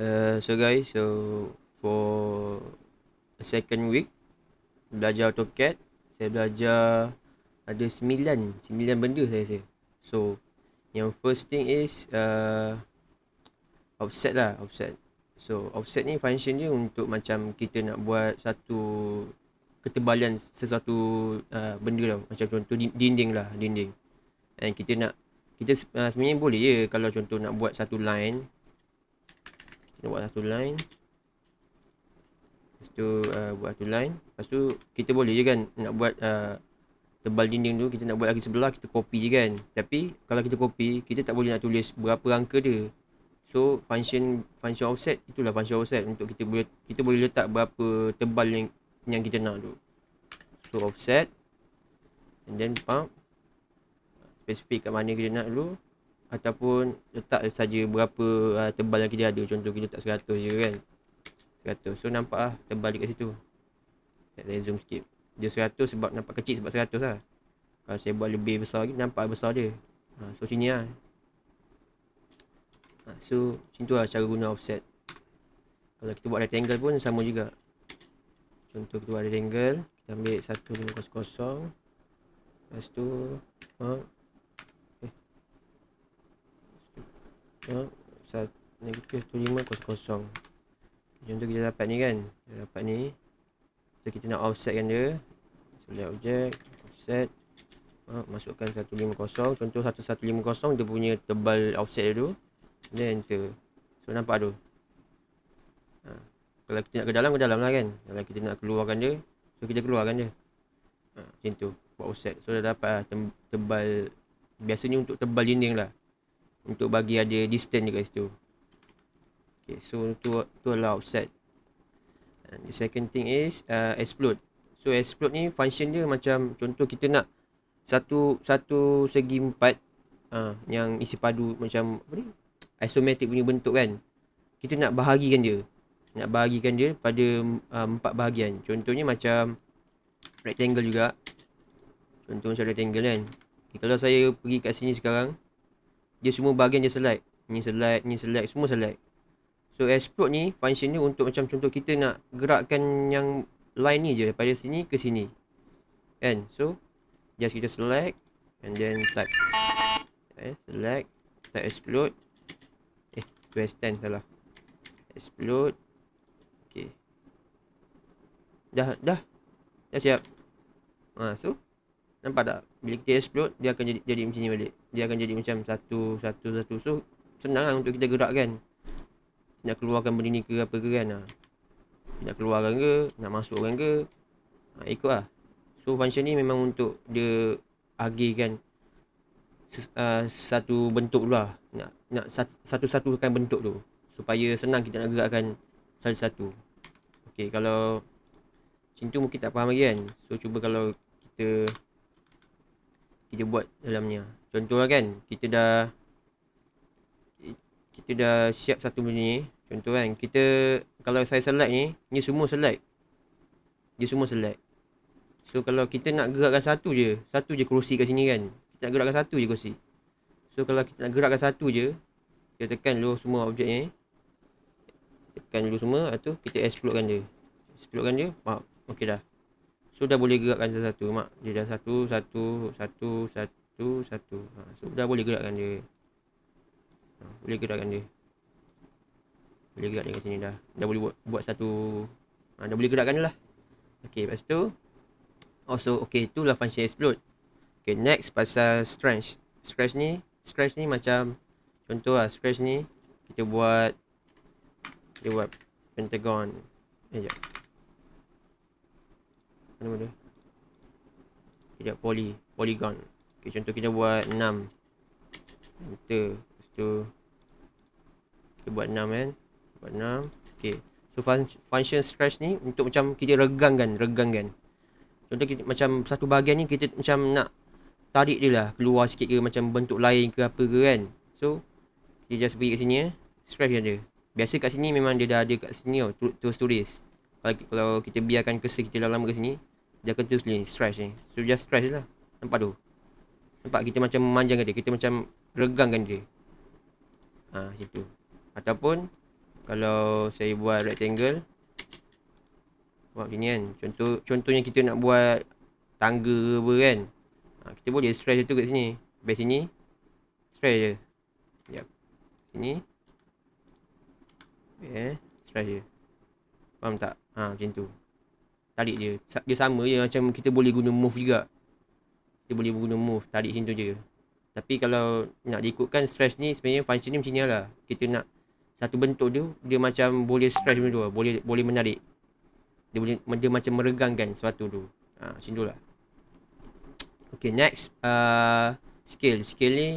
So guys, for a second week belajar AutoCAD, saya belajar ada 9 benda saya rasa. So, yang first thing is offset lah, offset. So, offset ni function dia untuk macam kita nak buat satu ketebalan sesuatu benda tau. Macam contoh dinding lah, dinding. And kita sebenarnya boleh je kalau contoh nak buat satu line. Kita nak buat satu line. Lepas tu buat satu line. Lepas tu kita boleh je kan nak buat tebal dinding tu, kita nak buat lagi sebelah, kita copy je kan. Tapi kalau kita copy, kita tak boleh nak tulis berapa angka dia. So function offset, itulah function offset untuk kita boleh letak berapa tebal yang kita nak tu. So offset, and then pump, specify kat mana kita nak dulu, ataupun letak saja berapa tebal yang kita ada. Contoh kita letak 100 je kan, 100. So nampak lah tebal dekat situ. Saya zoom sikit. Dia 100 sebab nampak kecil sebab 100 lah. Kalau saya buat lebih besar lagi, nampak besar dia. So sini lah. So macam tu lah cara guna offset. Kalau kita buat rectangle pun sama juga. Contoh kita buat rectangle, kita ambil 1500. Lepas tu negatif 1500. Contoh kita dapat ni kan. Kita dapat ni. So kita nak offsetkan dia. Select object, offset. Masukkan 150. Contoh 1150 dia punya tebal offset dia tu. Then enter. So nampak tu. Kalau kita nak ke dalam lah kan. Kalau kita nak keluarkan dia, so kita keluarkan dia. Macam tu. Buat offset. So dah dapat tebal. Biasanya untuk tebal dinding lah. Untuk bagi ada distance dekat situ. Okay, so tu adalah offset. And the second thing is explode. So explode ni function dia macam contoh kita nak satu segi empat yang isi padu macam apa ni, isometric punya bentuk kan. Kita nak bahagikan dia. Nak bahagikan dia pada 4 bahagian. Contohnya macam rectangle juga. Contoh macam rectangle kan. Okay, kalau saya pergi kat sini sekarang, dia semua bahagian dia select. Ni select, ni select, semua select. So explode ni function ni untuk macam contoh kita nak gerakkan yang line ni je daripada sini ke sini. Kan? So just kita select and then type. Select, type explode. To extend salah. Explode. Okay. Dah siap. So nampak tak? Bila kita explode, dia akan jadi macam ni balik. Dia akan jadi macam satu. So senang lah untuk kita gerakkan. Nak keluarkan benda ni ke apa ke kan. Nak keluarkan ke, nak masukkan ke, ikut lah. So function ni memang untuk dia agihkan satu bentuk dulu lah. Nak satu-satukan bentuk tu, supaya senang kita nak gerakkan satu-satu. Okay, kalau macam tu mungkin tak faham lagi kan. So cuba kalau kita buat dalamnya. Contoh lah kan, kita dah siap satu benda ni. Contoh kan, kalau saya select ni semua select. Dia semua select. So kalau kita nak gerakkan satu je kerusi kat sini kan. Kita nak gerakkan satu je kerusi. So kalau kita nak gerakkan satu je, kita tekan dulu semua objek ni. Tekan dulu semua, lepas tu kita explodekan dia. Okey dah. So dah boleh gerakkan satu-satu. Dia dah satu. So dah boleh gerakkan dia. Boleh gerak dia kat sini dah. Dah boleh buat satu. Dah boleh gerakkan dia lah. Okay, lepas tu also, okay, itulah function explode. Okay, next pasal stretch. Stretch ni macam contoh lah, stretch ni kita buat pentagon. Sekejap. Mana dia? Sekejap, polygon. Okay, contoh kita buat 6. Enter. Lepas tu kita buat 6 kan. Buat 6. Okay. So function stretch ni untuk macam kita regangkan. Contoh kita, macam satu bahagian ni kita macam nak tarik dia lah keluar sikit ke, macam bentuk lain ke apa ke kan. So kita just pergi kat sini stretch dia. Biasa kat sini memang dia dah ada kat sini tulis. Kalau kita biarkan cursor kita lama kat sini, dia akan tulis ni stretch ni. So just stretch je lah. Nampak tu? Nampak kita macam memanjangkan dia, kita macam regangkan dia. Macam tu. Ataupun Kalau saya buat rectangle, buat macam ni kan. Contohnya kita nak buat tangga ke apa kan. Kita boleh stretch tu kat sini. Sampai sini, stretch je. Sekejap. Sini. Stretch je. Faham tak? Macam tu. Tarik je. Dia sama je macam kita boleh guna move juga. Kita boleh guna move. Tarik macam tu je. Tapi kalau nak diikutkan stretch ni, sebenarnya function ni macam ni lah. Kita nak satu bentuk tu, dia macam boleh stretch macam tu lah. Boleh menarik. Dia macam meregangkan sesuatu tu. Macam tu lah. Okay, next. Scale. Scale ni,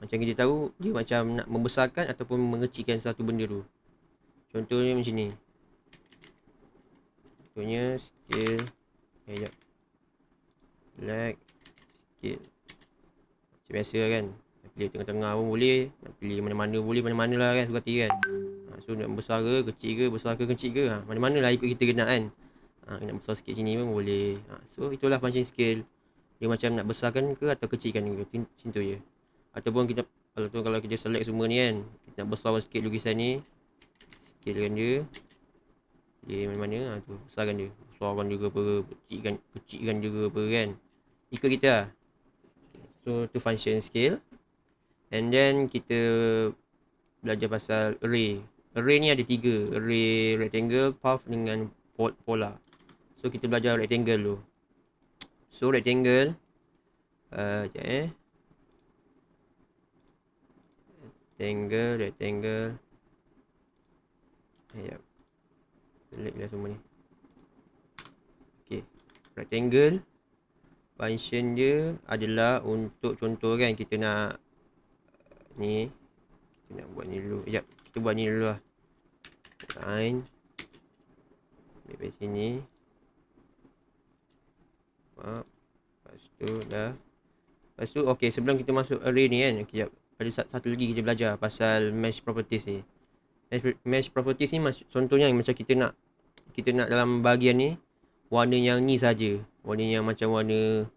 macam kita tahu, dia macam nak membesarkan ataupun mengecilkan satu benda tu. Contohnya macam ni. Contohnya scale. Sekejap. Select. Scale. Macam biasa kan. Nak pilih tengah-tengah pun boleh. Nak pilih mana-mana boleh. Mana-mana lah kan. Suka hati kan. So nak besar ke, kecil ke, besar ke, kecil ke. Mana-mana lah ikut kita nak kan. Nak besar sikit sini pun boleh. So itulah function scale. Dia macam nak besarkan ke atau kecilkan ke. Macam tu je. Ataupun kita, kalau kita select semua ni kan. Kita nak besarkan sikit lukisan ni. Scalekan dia. Dia mana-mana tu. Besarkan dia. Besarkan dia ke apa. Kecilkan dia ke apa kan. Ikut kita lah. So tu function scale. And then kita belajar pasal array. Array ni ada 3. Array rectangle, path dengan polar. So kita belajar rectangle dulu. So rectangle. Rectangle. Select lah semua ni. Okay. Rectangle. Function dia adalah untuk contoh kan. Kita nak ni. Kita nak buat ni dulu. Kita buat ni dulu lah. Line. Ambil sini. Lepas tu dah. Lepas tu okay, sebelum kita masuk array ni kan. Sekejap. Ada satu lagi kita belajar pasal mesh properties ni. Mesh properties ni contohnya macam kita nak dalam bahagian ni warna yang ni saja. Warna yang macam warna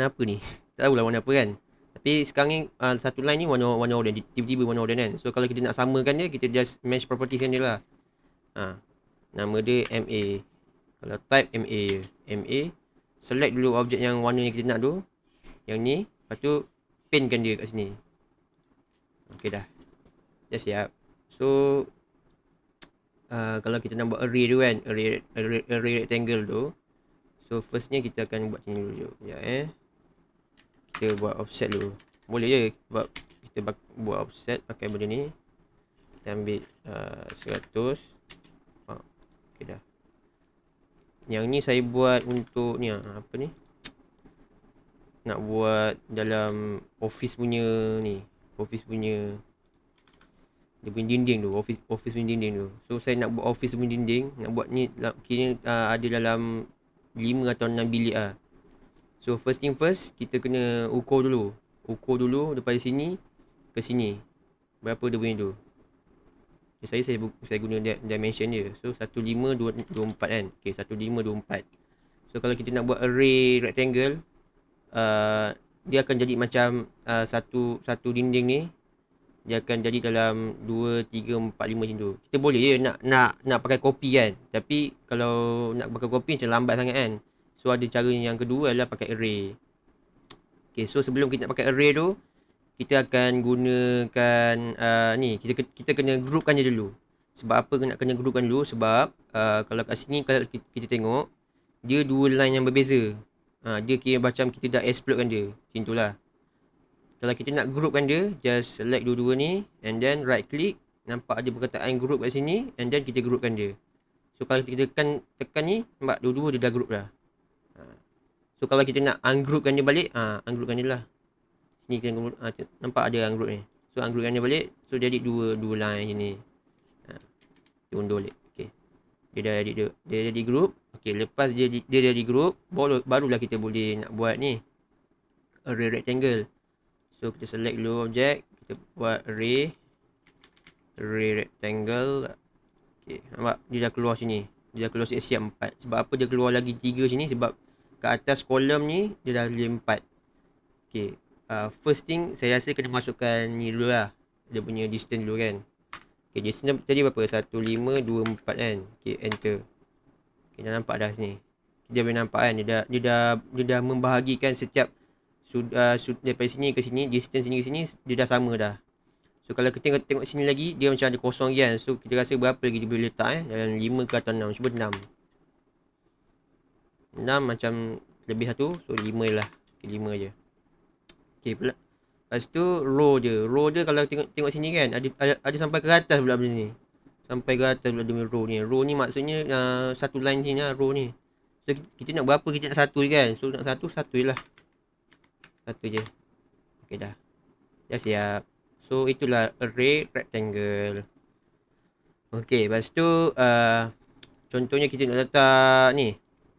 apa ni? Tak tahulah warna apa kan. Tapi sekarang ni satu line ni warna orange. Tiba-tiba warna orange kan. So kalau kita nak samakan dia, kita just mesh properties kan dia lah. Nama dia MA. Kalau type MA je. MA. Select dulu objek yang warna yang kita nak tu. Yang ni. Lepas tu paintkan dia kat sini. Okay dah. Dah siap. So kalau kita nak buat array tu kan. Array rectangle tu. So firstnya kita akan buat macam ni dulu. Kita buat offset dulu. Boleh je kita buat offset pakai benda ni. Kita ambil 100. Okay dah. Yang ni saya buat untuk ni apa ni. Nak buat dalam office punya ni. Office punya dia punya dinding tu. Office punya dinding tu. So saya nak buat office punya dinding. Nak buat ni kira ada dalam 5 atau 6 bilik lah. So first thing first, kita kena ukur dulu. Ukur dulu daripada sini ke sini. Berapa dia punya tu. Saya guna dimension dia. So 1524 kan. Okay, 1524. So kalau kita nak buat array rectangle, dia akan jadi macam satu dinding ni. Dia akan jadi dalam 2, 3, 4, 5 macam tu. Kita boleh je nak pakai copy kan. Tapi kalau nak pakai copy macam lambat sangat kan. So ada cara yang kedua adalah pakai array. Okay, so sebelum kita nak pakai array tu, kita akan gunakan ni. Kita kena groupkan je dulu. Sebab apa nak kena groupkan dulu? Sebab kalau kat sini kalau kita tengok, dia dua line yang berbeza. Dia kira macam kita dah explodekan dia. Macam itulah. Kalau kita nak groupkan dia, just select dua-dua ni and then right click, nampak ada perkataan group kat sini and then kita groupkan dia. So kalau kita tekan ni, nampak dua-dua dia dah group dah. So kalau kita nak ungroupkan dia balik, ungroupkan dia lah. Sini kita nampak ada ungroup ni. So ungroupkan dia balik, so jadi dua line ni. Kita undur balik. Okay. Dia jadi group. Okay, lepas dia jadi group, barulah kita boleh nak buat ni array rectangle. So kita select dulu objek, kita buat array rectangle. Okay, nampak dia dah keluar sini. Dia dah keluar siap 4. Sebab apa dia keluar lagi 3 sini? Sebab kat atas kolom ni dia dah boleh 4. Okay, first thing saya rasa kena masukkan ni dulu lah. Dia punya distance dulu kan. Okay, distance tadi berapa? 1524 kan. Okay, enter. Okay, dah nampak dah sini. Dia boleh nampak kan, dia dah membahagikan setiap daripada sini ke sini, distance sini ke sini, dia dah sama dah. So kalau kita tengok sini lagi, dia macam ada kosong lagi kan. So kita rasa berapa lagi dia boleh letak dalam 5 ke atau 6. Cuba 6. 6 macam lebih satu, so 5 lah. Okay, 5 je. Okay, pula. Lepas tu row je. Row je kalau tengok sini kan, ada sampai ke atas pula benda ni. Sampai ke atas pula demi row ni. Row ni maksudnya satu line sini lah, row ni. So kita nak berapa, kita nak satu je kan. So nak satu je lah. Satu je. Okay dah. Dah siap. So itulah array rectangle. Okay, lepas tu contohnya kita nak letak ni.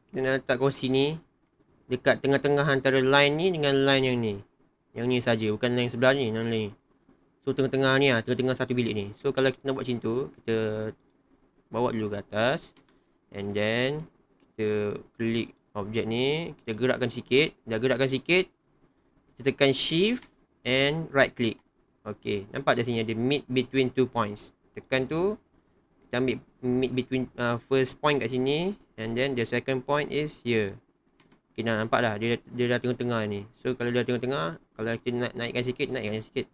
Kita nak letak kursi ni dekat tengah-tengah antara line ni dengan line yang ni. Yang ni saja, bukan line sebelah ni, yang ni. So tengah-tengah ni lah, tengah-tengah satu bilik ni. So kalau kita nak buat macam tu, kita bawa dulu ke atas. And then kita klik objek ni, kita gerakkan sikit. Dah gerakkan sikit, kita tekan shift and right click. Okay, nampak kat sini ada mid between 2 points. Tekan tu, kita ambil mid between first point kat sini, and then the second point is here. Okay, nampak dah, dia dah tengah-tengah ni. So kalau dia tengah-tengah, kalau kita naikkan sikit, naikkan sikit.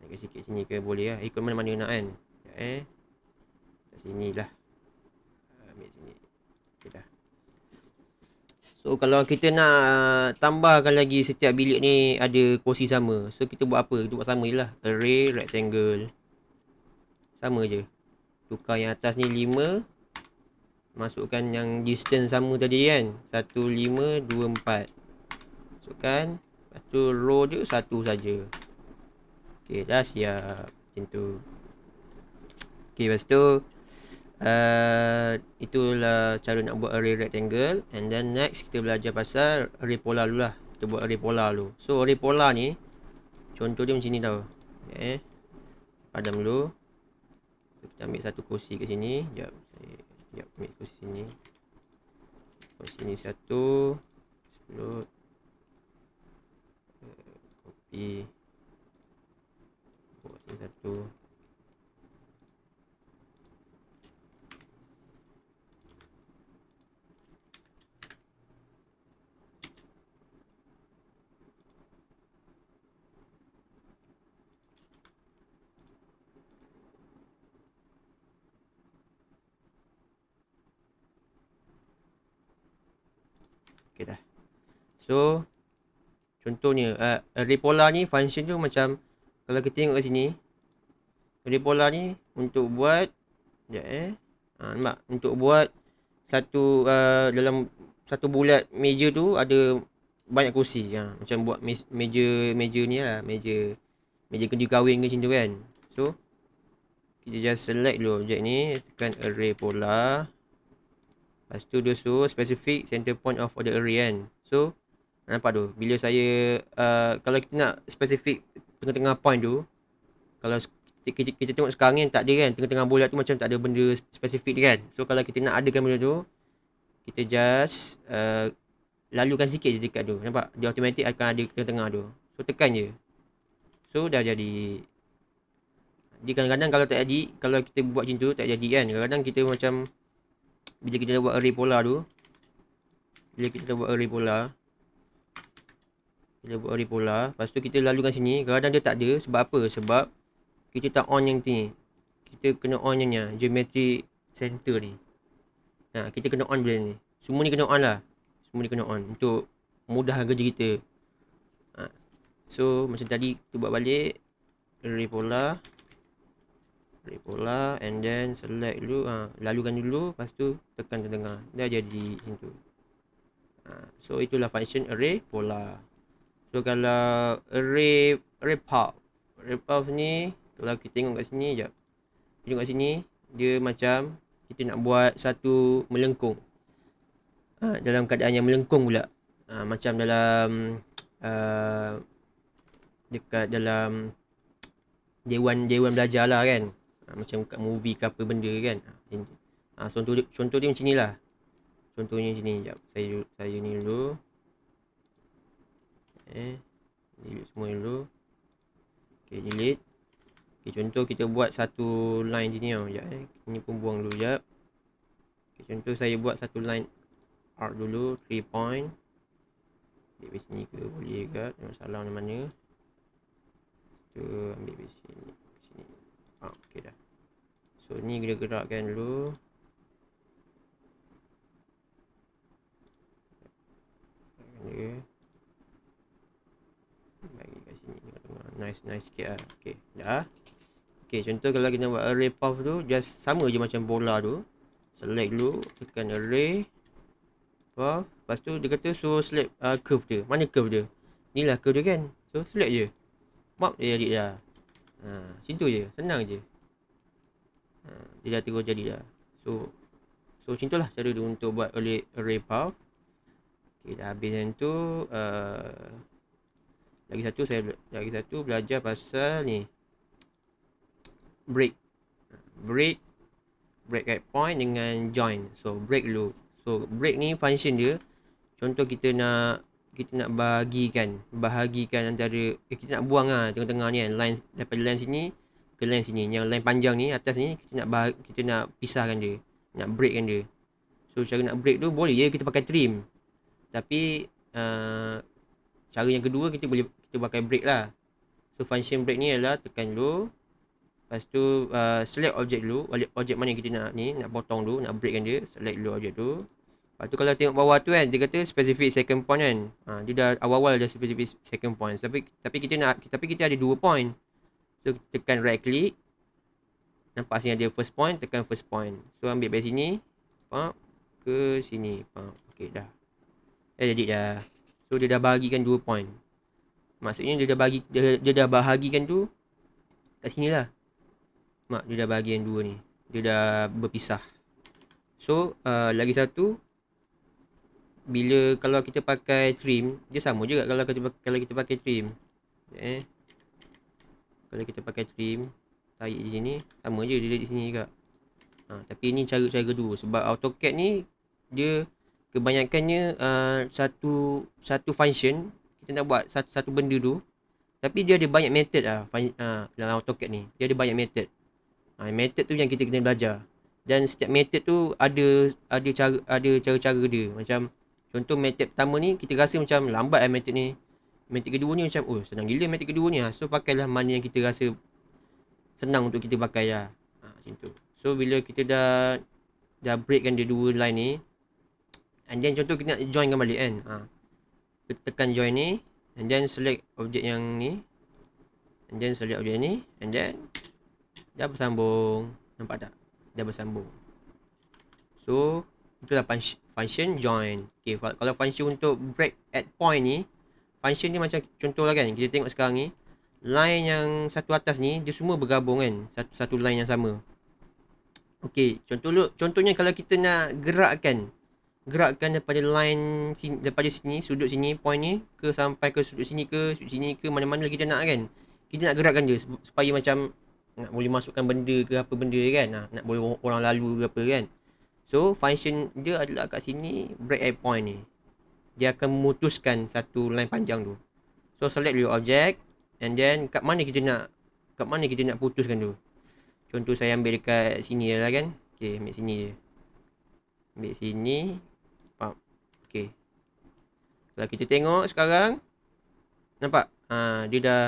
Naikkan sikit sini ke boleh lah, ikut mana-mana nak kan. Kat sini lah. Ambil sini. Okay dah. So kalau kita nak tambahkan lagi setiap bilik ni ada kursi sama. So kita buat apa? Kita buat sama je lah. Array rectangle. Sama je. Tukar yang atas ni 5. Masukkan yang distance sama tadi kan. 1, 5, 2, 4. Masukkan. Lepas tu row je satu saja. Okay, dah siap. Macam tu. Okay, lepas tu itulah cara nak buat array rectangle. And then next kita belajar pasal array polar dulu lah. Kita buat array polar dulu. So array polar ni contoh dia macam ni tau. Padam dulu. Kita ambil satu kursi kat sini. Sekejap ambil kursi sini. Kursi ni satu. Explode. Copy. Buat ni satu. Okay dah. So contohnya array polar ni function tu macam, kalau kita tengok kat sini, array polar ni untuk buat nampak, untuk buat satu dalam satu bulat meja tu ada banyak kursi. Macam buat meja ni lah, meja kerja kahwin ke macam tu kan. So kita just select dulu objek ni, tekan array polar. Lepas tu dia suruh specific center point of the array kan. So nampak tu, bila saya kalau kita nak specific tengah-tengah point tu, kalau kita tengok sekarang ni tak ada kan, tengah-tengah bulat tu macam tak ada benda spesifik kan. So kalau kita nak adakan benda tu, kita just lalukan sikit je dekat tu. Nampak? Dia automatic akan ada tengah-tengah tu. So tekan je. So dah jadi. Dia kadang-kadang kalau tak jadi, kalau kita buat macam tu tak jadi kan. Kadang-kadang kita macam, bila kita dah buat array polar tu, kita buat array polar, lepas tu kita lalukan sini, kadang-kadang dia tak ada. Sebab apa? Sebab kita tak on yang ni. Kita kena on yang ni, geometry center ni. Kita kena on benda ni. Semua ni kena on lah. Semua ni kena on untuk mudahkan kerja kita. So macam tadi kita buat balik array polar, and then select dulu, lalukan dulu, lepas tu tekan tengah. Dah jadi macam tu. So itulah function array polar. So kalau array path ni, kalau kita tengok kat sini jap. Tengok kat sini, dia macam kita nak buat satu melengkung. Dalam keadaan yang melengkung pula. Macam dalam dekat dalam dewan belajar lah kan. Macam kat movie ke apa benda kan. Contoh dia macam ni lah. Contohnya macam ni. Sekejap. Saya ni dulu. Delete semua dulu. Okay, delete. Okay, contoh kita buat satu line je ni tau. Sekejap Ini pun buang dulu sekejap. Okay, contoh saya buat satu line arc dulu, 3 point. Ambil dari sini ke boleh ke, tak ada masalah mana-mana. Tu ambil dari sini ke sini. Okay dah. So ni kita gerakkan dulu. Dia bagi kat sini tengah-tengah. Nice sikit lah. Okay, dah. Okay, contoh kalau kita buat array path tu, just sama je macam bola tu. Select dulu, tekan array path. Lepas tu dia kata suruh select curve dia. Mana curve dia? Ni lah curve dia kan. So select je. Map dia jadi dah. Situ je, senang je. Dia dah terus jadi dah. So macam tu lah cara dia untuk buat array path. Okay, dah habis yang tu. Lagi satu belajar pasal ni, break at point dengan join. So break dulu. So break ni function dia, contoh kita nak bahagikan antara kita nak buang tengah-tengah ni kan, line daripada line sini ke line sini, yang line panjang ni atas ni kita nak pisahkan dia, nak breakkan dia. So cara nak break tu boleh je kita pakai trim, tapi cara yang kedua kita pakai break lah. So function break ni adalah tekan dulu, lepas tu select objek dulu, objek mana yang kita nak potong dulu, nak breakkan dia. Select dulu objek tu. Lepas tu kalau tengok bawah tu kan, dia kata specific second point kan. Dia dah awal-awal dah specific second point, tapi kita ada 2 point. So tekan right click, nampak sini ada first point, tekan first point. So ambil dari sini ke sini. Okay dah. Jadi dah. So dia dah bahagikan 2 point. Maksudnya dia dah bahagikan tu kat sini lah. Dia dah bahagikan 2 ni. Dia dah berpisah. So lagi satu, kalau kita pakai trim, dia sama juga kalau kita pakai trim. Kalau kita pakai trim, tarik di sini, sama je dia di sini juga. Tapi ni cara kedua, sebab AutoCAD ni dia kebanyakannya satu function kita nak buat satu benda tu, tapi dia ada banyak method dalam AutoCAD ni. Dia ada banyak method. Method tu yang kita kena belajar. Dan setiap method tu ada cara-cara dia. Macam contoh method pertama ni kita rasa macam lambat method ni. Method kedua ni macam senang gila method kedua ni. So pakailah mana yang kita rasa senang untuk kita pakai lah. Macam tu. So bila kita dah breakkan dia 2 line ni, and then contoh kita nak joinkan balik kan. Kita tekan join ni, and then select objek yang ni, and then select objek ni, and then dah bersambung. Nampak tak? Dah bersambung. So itulah function join. Okay, kalau function untuk break at point ni, function ni macam contoh lah kan, kita tengok sekarang ni, line yang satu atas ni dia semua bergabung kan, satu line yang sama. Okay, contohnya kalau kita nak gerakkan daripada line sini, daripada sini, sudut sini, point ni ke sampai ke sudut sini ke mana-mana kita nak kan. Kita nak gerakkan dia supaya macam nak boleh masukkan benda ke apa benda kan, nak boleh orang lalu ke apa kan. So function dia adalah kat sini, break at point ni. Dia akan memutuskan satu line panjang tu. So select dulu objek, and then kat mana kita nak putuskan tu. Contoh saya ambil dekat sini lah kan. Okay, ambil sini je. Ambil sini. Okay. Kalau kita tengok sekarang, nampak? Dia dah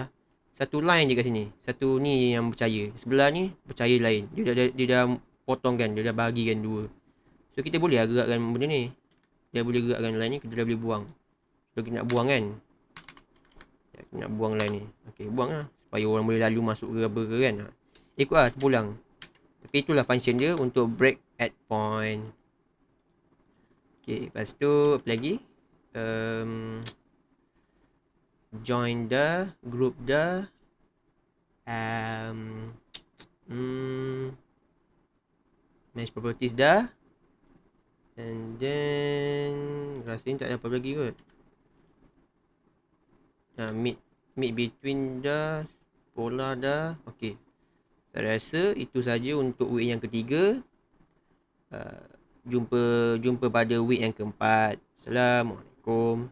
satu line je kat sini. Satu ni yang bercahaya. Sebelah ni bercahaya lain. Dia dah potongkan, dia dah bahagikan 2. So kita boleh gerakkan benda ni. Dia boleh gerakkan line ni, kita dah boleh buang. So kita nak buang kan. Kita nak buang line ni. Okay, buang lah. Supaya orang boleh lalu masuk ke apa ke kan. Ikut lah, terpulang. Tapi itulah function dia untuk break at point. Okay, lepas tu apa lagi? Join dah, group dah. Mesh properties dah. And then rasanya tak ada apa lagi kot. Mid between dah, polar dah. Okay, saya rasa itu saja untuk week yang ketiga. Jumpa pada week yang keempat. Assalamualaikum.